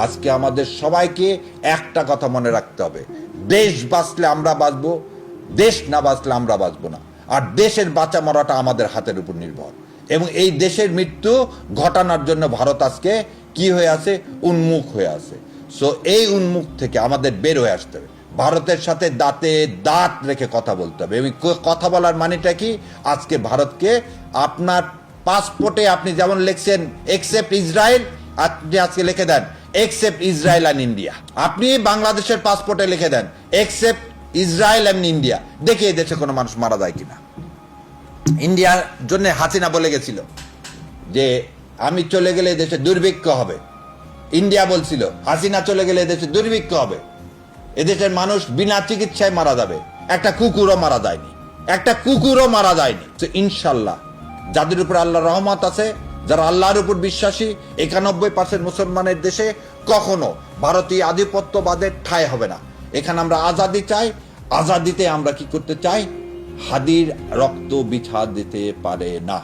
আজকে আমাদের সবাইকে একটা কথা মনে রাখতে হবে, দেশ বাঁচলে আমরা বাঁচবো, দেশ না বাঁচলে আমরা বাঁচবো না। আর দেশের বাঁচা মরাটা আমাদের হাতের উপর নির্ভর। এবং এই দেশের মৃত্যু ঘটানোর জন্য ভারত আজকে কি হয়ে আছে? উন্মুখ হয়ে আছে। সো এই উন্মুখ থেকে আমাদের বের হয়ে আসতে হবে, ভারতের সাথে দাঁতে দাঁত রেখে কথা বলতে হবে। এবং কথা বলার মানেটা কি? আজকে ভারতকে আপনার পাসপোর্টে আপনি যেমন লিখছেন এক্সেপ্ট ইসরায়েল, আপনি আজকে লিখে দেন এক্সেপ্ট ইসরায়েল অ্যান্ড ইন্ডিয়া। আপনি বাংলাদেশের পাসপোর্টে লিখে দেন এক্সেপ্ট ইসরায়েল অ্যান্ড ইন্ডিয়া। দেখে এই দেশে কোনো মানুষ মারা যায় কিনা। ইন্ডিয়ার জন্য হাসিনা বলে গেছিল যে আমি চলে গেলে দেশে দুর্ভিক্ষ হবে। ইন্ডিয়া বলছিল হাসিনা চলে গেলে দেশে দুর্ভিক্ষ হবে, এদেশের মানুষ বিনা চিকিৎসায় মারা যাবে। একটা কুকুরও মারা যায়নি, একটা কুকুরও মারা যায়নি। তো ইনশাল্লাহ যাদের উপর আল্লাহর রহমত আছে, যারা আল্লাহর উপর বিশ্বাসী, 91% মুসলমানের দেশে কখনো ভারতীয় আধিপত্যবাদের ঠাঁই হবে না। এখানে আমরা আজাদি চাই। আজাদিতে আমরা কি করতে চাই? হাদির রক্ত বিছা দিতে পারে না।